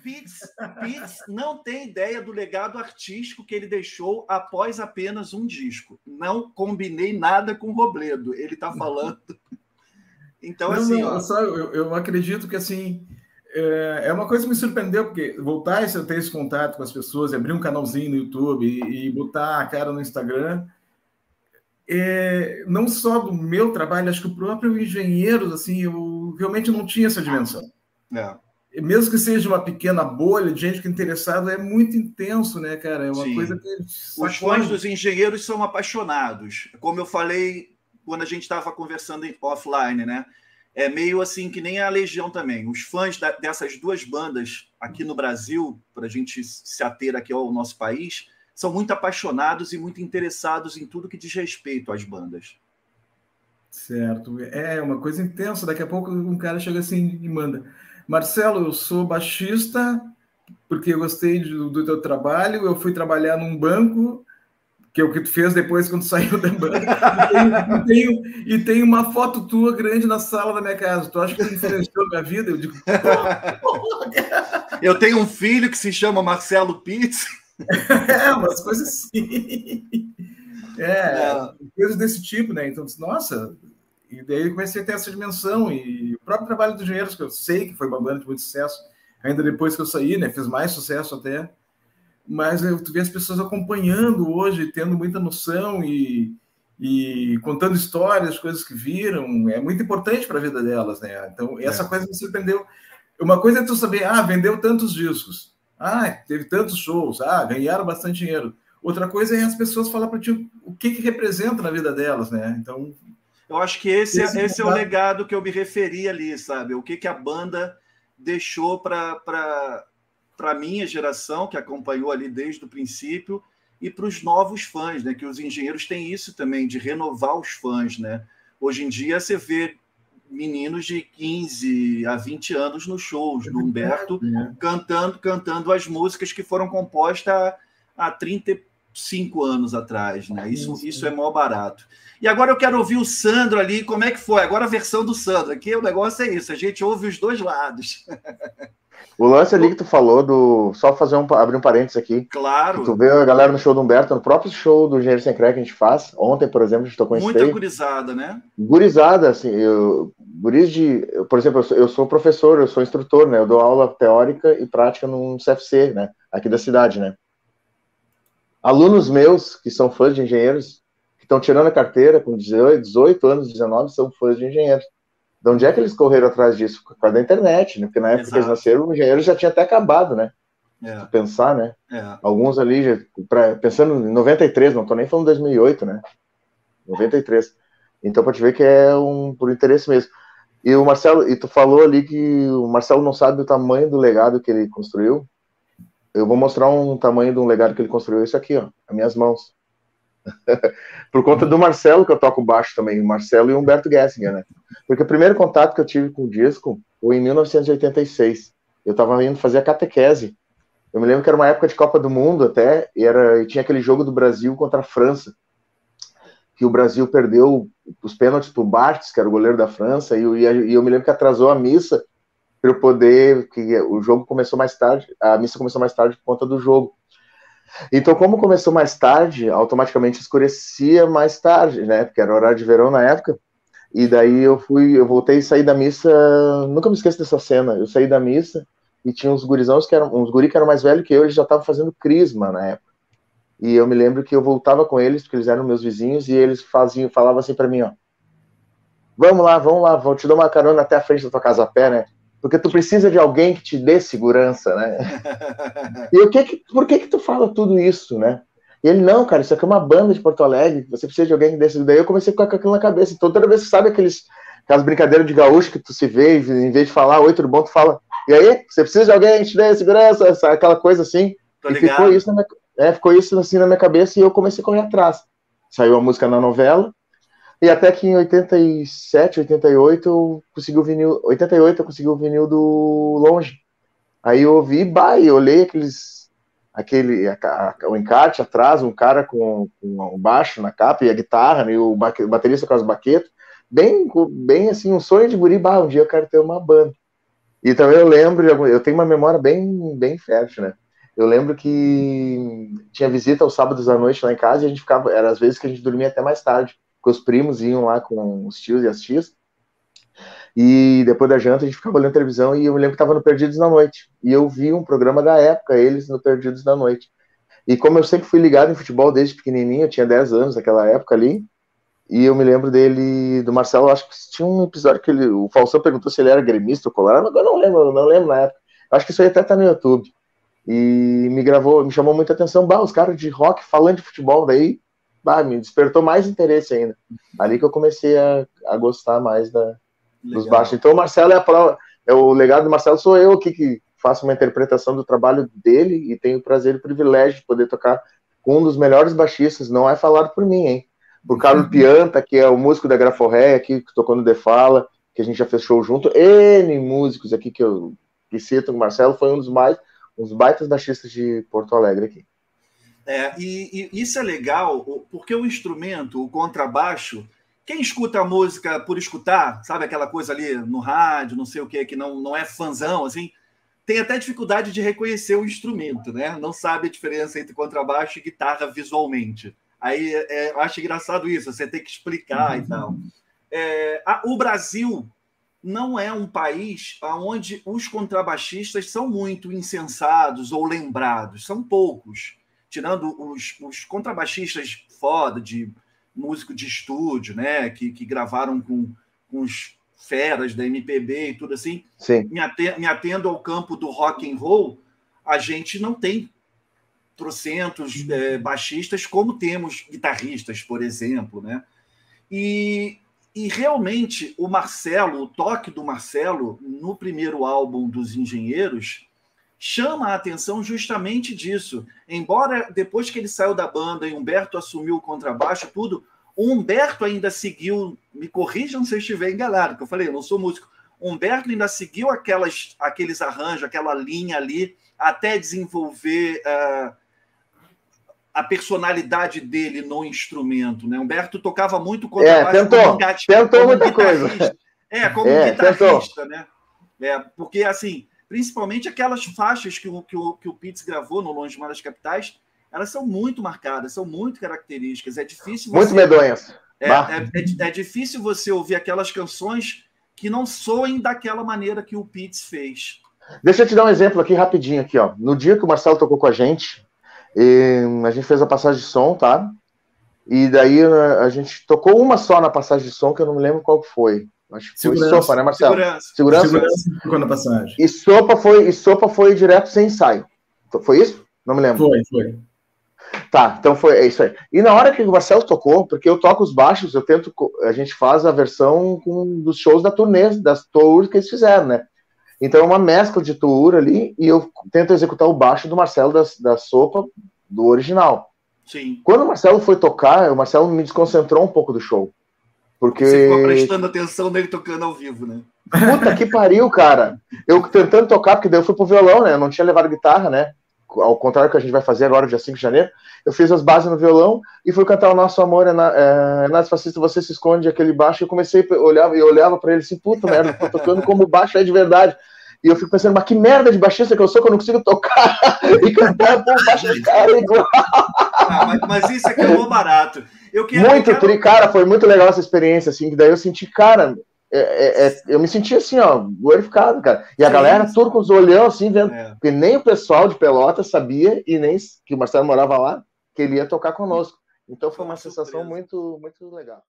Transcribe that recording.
Pitts não tem ideia do legado artístico que ele deixou após apenas um disco. Não combinei nada com o Robledo. Ele está falando. Então, não, assim, não, eu acredito que assim é uma coisa que me surpreendeu, porque voltar a ter esse contato com as pessoas, abrir um canalzinho no YouTube e botar a cara no Instagram, não só do meu trabalho, acho que o próprio engenheiro, assim, eu realmente não tinha essa dimensão. Mesmo que seja uma pequena bolha de gente que é interessado, é muito intenso, né, cara? É uma coisa que os fãs dos engenheiros são apaixonados. Como eu falei quando a gente estava conversando offline, né? É meio assim que nem a Legião também. Os fãs dessas duas bandas aqui no Brasil, para a gente se ater aqui ao nosso país, são muito apaixonados e muito interessados em tudo que diz respeito às bandas. Certo. É uma coisa intensa. Daqui a pouco um cara chega assim e manda: Marcelo, eu sou baixista porque eu gostei do teu trabalho, eu fui trabalhar num banco, que é o que tu fez depois quando saiu da banda, e tem uma foto tua grande na sala da minha casa. Tu acha que tu influenciou a minha vida? Eu digo, eu tenho um filho que se chama Marcelo Pitts. Umas coisas assim. Coisas desse tipo, né? Então, nossa, e daí eu comecei a ter essa dimensão, e o próprio trabalho dos engenheiros, que eu sei que foi uma banda de muito sucesso, ainda depois que eu saí, né? Fez mais sucesso até. Mas tu vê as pessoas acompanhando hoje, tendo muita noção e contando histórias, coisas que viram, é muito importante para a vida delas, né? Então, essa coisa me surpreendeu. Uma coisa é tu saber, vendeu tantos discos, teve tantos shows, ganharam bastante dinheiro. Outra coisa é as pessoas falar para ti o que representa na vida delas, né? Então, eu acho que esse é o legado que eu me referi ali, sabe? O que a banda deixou para a minha geração, que acompanhou ali desde o princípio, e para os novos fãs, né? Que os engenheiros têm isso também, de renovar os fãs, né? Hoje em dia você vê meninos de 15 a 20 anos nos shows do Humberto, cantando as músicas que foram compostas há 35 anos atrás, né? Isso é mó barato. E agora eu quero ouvir o Sandro ali, como é que foi? Agora a versão do Sandro, aqui o negócio é isso, a gente ouve os dois lados. O lance ali que tu falou só abrir um parênteses aqui. Claro. Que tu vê a galera no show do Humberto, no próprio show do Engenheiro Sem Crédito que a gente faz. Ontem, por exemplo, a gente tocou em muita gurizada, né? Gurizada, assim, por exemplo, eu sou professor, eu sou instrutor, né? Eu dou aula teórica e prática no CFC, né? Aqui da cidade, né? Alunos meus, que são fãs de engenheiros, que estão tirando a carteira com 18 anos, 19, são fãs de engenheiros. De onde é que eles correram atrás disso? Por causa da internet, né? Porque na época que eles nasceram, o engenheiro já tinha até acabado, né? Se pensar, né? Alguns ali, pensando em 93, não tô nem falando 2008, né? 93. Então, pode ver que é por interesse mesmo. E o Marcelo, tu falou ali que o Marcelo não sabe o tamanho do legado que ele construiu. Eu vou mostrar um tamanho de um legado que ele construiu, isso aqui, ó, as minhas mãos. Por conta do Marcelo, que eu toco baixo também, o Marcelo e o Humberto Gessinger, né? Porque o primeiro contato que eu tive com o disco foi em 1986. Eu estava indo fazer a catequese. Eu me lembro que era uma época de Copa do Mundo até, e tinha aquele jogo do Brasil contra a França, que o Brasil perdeu os pênaltis pro Barthez, que era o goleiro da França, e eu me lembro que atrasou a missa para eu poder, que o jogo começou mais tarde, a missa começou mais tarde por conta do jogo. Então, como começou mais tarde, automaticamente escurecia mais tarde, né? Porque era horário de verão na época. E daí eu voltei e saí da missa. Nunca me esqueço dessa cena. Eu saí da missa e tinha uns gurizãos uns guri que eram mais velhos que eu, eles já estavam fazendo crisma na época. E eu me lembro que eu voltava com eles, porque eles eram meus vizinhos, e eles falavam assim para mim, ó: vamos lá, vou te dar uma carona até a frente da tua casa a pé, né? Porque tu precisa de alguém que te dê segurança, né? E por que tu fala tudo isso, né? E ele, não, cara, isso aqui é uma banda de Porto Alegre, você precisa de alguém desse. Daí eu comecei com aquilo na cabeça. Então toda vez que sabe aquelas brincadeiras de gaúcho que tu se vê, em vez de falar, oi, tudo bom, tu fala, e aí, você precisa de alguém que te dê segurança, aquela coisa assim. E ficou isso assim na minha cabeça, e eu comecei a correr atrás. Saiu a música na novela, e até que em 87, 88, eu consegui o vinil. 88 eu consegui o vinil do Longe. Aí eu ouvi, eu olhei o encarte atrás, um cara com um baixo na capa e a guitarra, né, e o baterista com as baquetas. Bem assim, um sonho de guri, um dia eu quero ter uma banda. E também eu lembro, eu tenho uma memória bem fértil, né? Eu lembro que tinha visita aos sábados à noite lá em casa e a gente ficava, era às vezes que a gente dormia até mais tarde, porque os primos iam lá com os tios e as tias, e depois da janta a gente ficava olhando televisão e eu me lembro que estava no Perdidos na Noite. E eu vi um programa da época, eles no Perdidos na Noite. E como eu sempre fui ligado em futebol desde pequenininho, eu tinha 10 anos naquela época ali, e eu me lembro dele, do Marcelo, acho que tinha um episódio que o Faustão perguntou se ele era gremista ou colorado, mas eu não lembro na época. Acho que isso aí até tá no YouTube. E me chamou muita atenção, os caras de rock falando de futebol, daí me despertou mais interesse ainda. Ali que eu comecei a gostar mais dos baixos. Então o Marcelo é a prova, o legado do Marcelo sou eu aqui que faço uma interpretação do trabalho dele e tenho o prazer e o privilégio de poder tocar com um dos melhores baixistas, não é falado por mim, hein? Por Carlos Pianta, que é o músico da Graforré aqui, que tocou no The Fala, que a gente já fez show junto, N músicos aqui que citam, o Marcelo foi uns baitas baixistas de Porto Alegre aqui. E isso é legal, porque o instrumento, o contrabaixo, quem escuta a música por escutar, sabe aquela coisa ali no rádio, não sei o que não é fãzão, assim, tem até dificuldade de reconhecer o instrumento, né? Não sabe a diferença entre contrabaixo e guitarra visualmente. Aí eu acho engraçado isso, você tem que explicar e tal. O Brasil não é um país onde os contrabaixistas são muito incensados ou lembrados, são poucos. Tirando os contrabaixistas foda, de músico de estúdio, né, que gravaram com os feras da MPB e tudo assim. Sim. Me atendo ao campo do rock and roll, a gente não tem trocentos baixistas como temos guitarristas, por exemplo, né? E realmente o toque do Marcelo no primeiro álbum dos Engenheiros chama a atenção justamente disso. Embora depois que ele saiu da banda e Humberto assumiu o contrabaixo, tudo, o Humberto ainda seguiu, me corrijam se eu estiver enganado, que eu falei, eu não sou músico, o Humberto ainda seguiu aqueles arranjos, aquela linha ali, até desenvolver a personalidade dele no instrumento, né? Humberto tocava muito contrabaixo tentou muita coisa. Como guitarrista, né? Porque, assim, principalmente aquelas faixas que o Pitts gravou no Longe Demais das Capitais, elas são muito marcadas, são muito características. É difícil muito medonhas. É difícil você ouvir aquelas canções que não soem daquela maneira que o Pitts fez. Deixa eu te dar um exemplo aqui rapidinho aqui, ó. No dia que o Marcelo tocou com a gente fez a passagem de som, tá? E daí a gente tocou uma só na passagem de som, que eu não me lembro qual foi. Acho que foi Sopa, né, Marcelo? Segurança na passagem. E Sopa foi direto sem ensaio. Foi isso? Não me lembro. Foi. Tá, então é isso aí. E na hora que o Marcelo tocou, porque eu toco os baixos, a gente faz a versão dos shows da turnê, das tours que eles fizeram, né? Então é uma mescla de tour ali, e eu tento executar o baixo do Marcelo da Sopa, do original. Sim. Quando o Marcelo foi tocar, o Marcelo me desconcentrou um pouco do show. Porque... Você ficou prestando atenção nele tocando ao vivo, né? Puta que pariu, cara. Eu tentando tocar, porque daí eu fui pro violão, né? Eu não tinha levado guitarra, né? Ao contrário do que a gente vai fazer agora, dia 5 de janeiro. Eu fiz as bases no violão e fui cantar O Nosso Amor é Nada Fascista, Você Se Esconde, aquele baixo. E eu comecei a olhava pra ele assim, puta merda, tô tocando como baixo é de verdade. E eu fico pensando, mas que merda de baixista que eu sou, que eu não consigo tocar e cantar com baixo de cara igual. Mas isso aqui é o barato. Cara, foi muito legal essa experiência, assim, que daí eu senti, cara, eu me senti assim, ó, glorificado, cara. E a galera, tudo com os olhão, assim, vendo, porque nem o pessoal de Pelotas sabia, e nem que o Marcelo morava lá, que ele ia tocar conosco. Então foi uma sensação muito, muito legal.